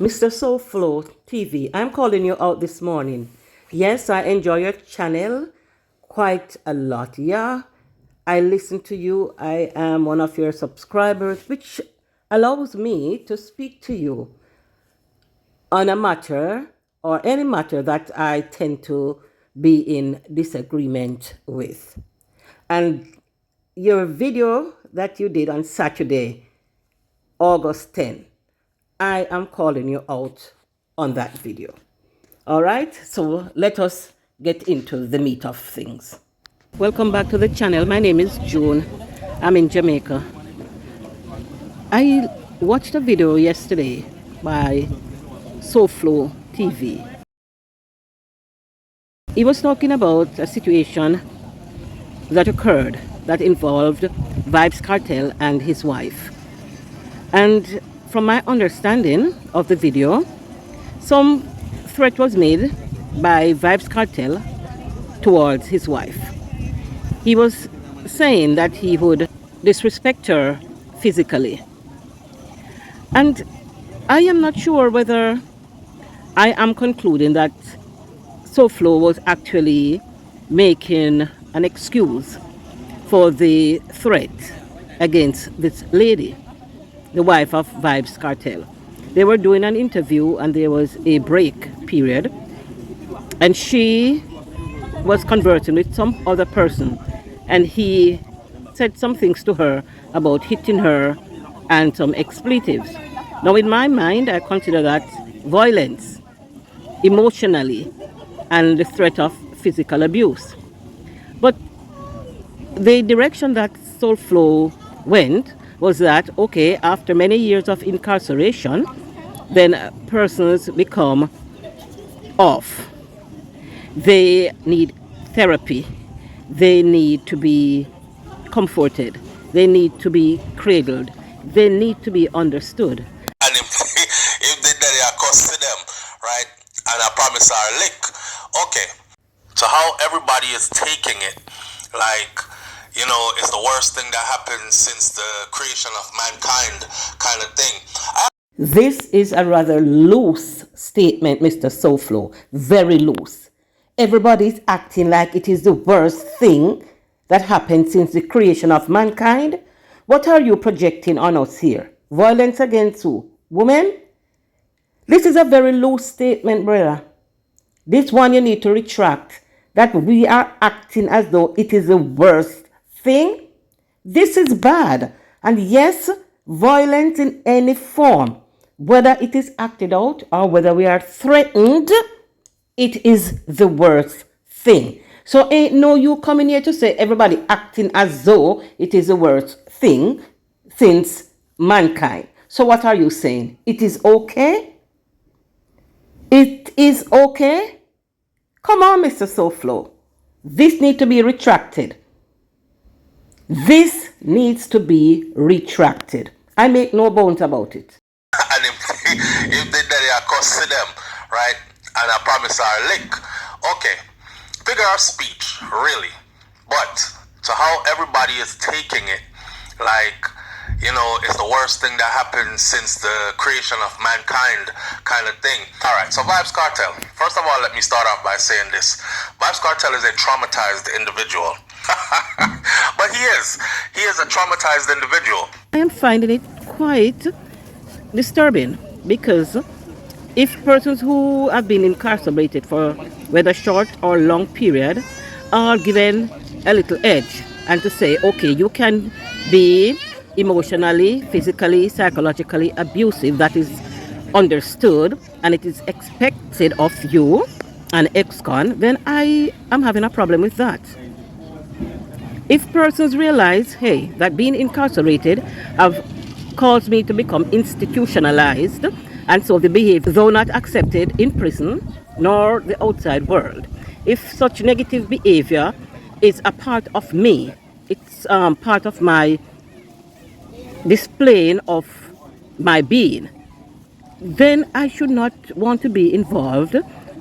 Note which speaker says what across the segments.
Speaker 1: Mr. Soulflow TV, I'm calling you out this morning. Yes, I enjoy your channel quite a lot. Yeah, I listen to you. I am one of your subscribers, which allows me to speak to you on a matter or any matter that I tend to be in disagreement with. And your video that you did on Saturday, August 10, I am calling you out on that video. All right, so let us get into the meat of things. Welcome back to the channel. My name is June. I'm in Jamaica. I watched a video yesterday by Soulflow TV. He was talking about a situation that occurred that involved vybzkartel and his wife. And from my understanding of the video, some threat was made by vybzkartel towards his wife. He was saying that he would disrespect her physically. And I am not sure whether I am concluding that Soulflow was actually making an excuse for the threat against this lady, the wife of vybzkartel. They were doing an interview and there was a break period, and she was conversing with some other person, and he said some things to her about hitting her and some expletives. Now, in my mind, I consider that violence, emotionally, and the threat of physical abuse. But the direction that Soulflow went was that, okay, after many years of incarceration, then persons become off. They need therapy. They need to be comforted. They need to be cradled. They need to be understood.
Speaker 2: And if they daddy I cost to them, right? And I promise I'll lick. Okay. So how everybody is taking it, like, you know, it's the worst thing that happened since the creation of mankind kind of thing.
Speaker 1: This is a rather loose statement, Mr. Soulflow. Very loose. Everybody's acting like it is the worst thing that happened since the creation of mankind. What are you projecting on us here? Violence against who? Women? This is a very loose statement, brother. This one you need to retract. That we are acting as though it is the worst thing. This is bad. And yes, violence in any form, whether it is acted out or whether we are threatened, it is the worst thing. So ain't no you coming here to say everybody acting as though it is the worst thing since mankind. So what are you saying? It is okay? It is okay? Come on, Mr. Soulflow. This needs to be retracted. This needs to be retracted. I make no bones about it.
Speaker 2: And if they daddy I cost to them, right? And I promise I'll lick. Okay. Figure of speech, really. But to how everybody is taking it, like, you know, it's the worst thing that happened since the creation of mankind kind of thing. All right, so vybzkartel. First of all, let me start off by saying this. vybzkartel is a traumatized individual. But he is a traumatized individual.
Speaker 1: I am finding it quite disturbing because if persons who have been incarcerated for whether short or long period are given a little edge and to say, okay, you can be emotionally, physically, psychologically abusive, that is understood and it is expected of you, an ex-con, then I am having a problem with that. If persons realize, hey, that being incarcerated have caused me to become institutionalized, and so the behavior, though not accepted in prison nor the outside world, if such negative behavior is a part of me, it's part of my displaying of my being, then I should not want to be involved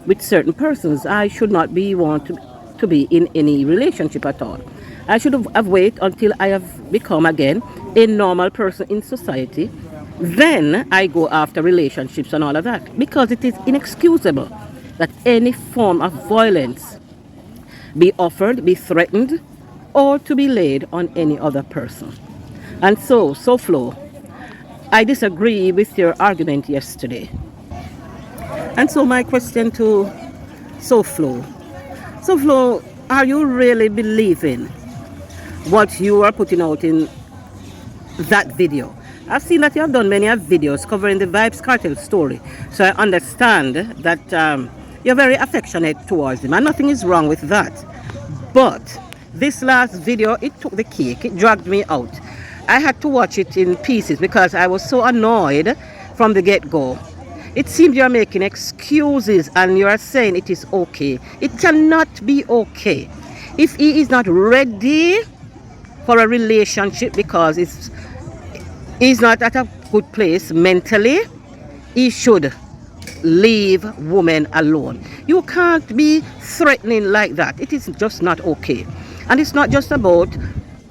Speaker 1: with certain persons. I should not be want to be in any relationship at all. I should have waited until I have become again a normal person in society Then I go after relationships and all of that, because it is inexcusable that any form of violence be offered, be threatened, or to be laid on any other person. And so Flo, I disagree with your argument yesterday. And so my question to Flo, are you really believing what you are putting out in that video? I've seen that you have done many videos covering the Vybz Kartel story, so I understand that you're very affectionate towards him, and nothing is wrong with that. But this last video, it took the cake, it dragged me out. I had to watch it in pieces because I was so annoyed from the get-go. It seems you're making excuses and you're saying it is okay. It cannot be okay. If he is not ready for a relationship because he's not at a good place mentally, he should leave women alone. You can't be threatening like that. It is just not okay. And it's not just about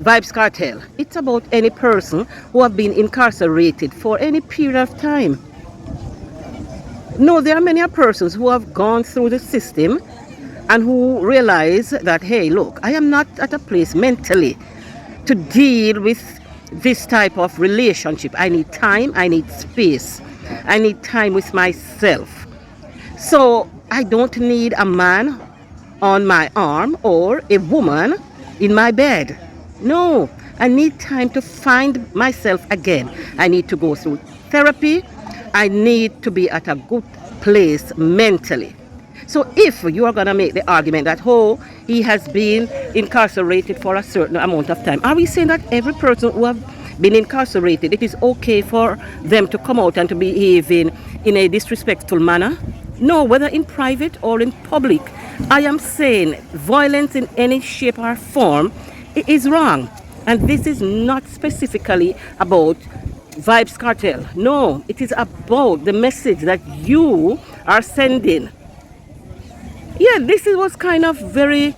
Speaker 1: Vybz Kartel. It's about any person who have been incarcerated for any period of time. No, there are many persons who have gone through the system and who realize that, hey, look, I am not at a place mentally to deal with this type of relationship. I need time, I need space, I need time with myself. So I don't need a man on my arm or a woman in my bed. No, I need time to find myself again. I need to go through therapy. I need to be at a good place mentally. So if you are going to make the argument that, oh, he has been incarcerated for a certain amount of time, are we saying that every person who have been incarcerated, it is okay for them to come out and to behave in a disrespectful manner? No, whether in private or in public. I am saying violence in any shape or form is wrong. And this is not specifically about Vybz Kartel. No, it is about the message that you are sending. Yeah, was kind of very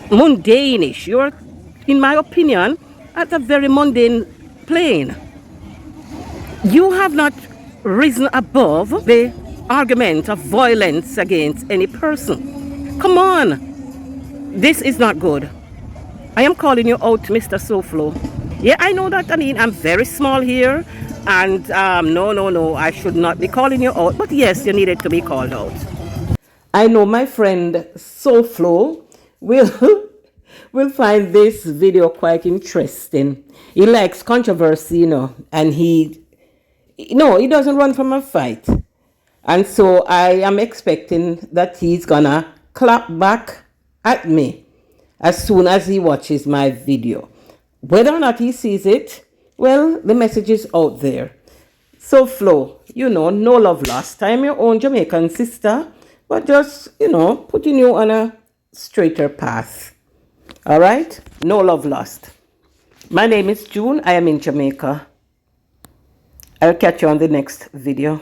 Speaker 1: mundane-ish. You're, in my opinion, at a very mundane plane. You have not risen above the argument of violence against any person. Come on. This is not good. I am calling you out, Mr. Soflo. Yeah, I know that. I mean, I'm very small here. And no, I should not be calling you out. But yes, you needed to be called out. I know my friend Soflo will will find this video quite interesting. He likes controversy, and he doesn't run from a fight. And so I am expecting that he's gonna clap back at me as soon as he watches my video. Whether or not he sees it, well, the message is out there. So Flo, no love lost. I am your own Jamaican sister, but just, putting you on a straighter path. All right? No love lost. My name is June. I am in Jamaica. I'll catch you on the next video.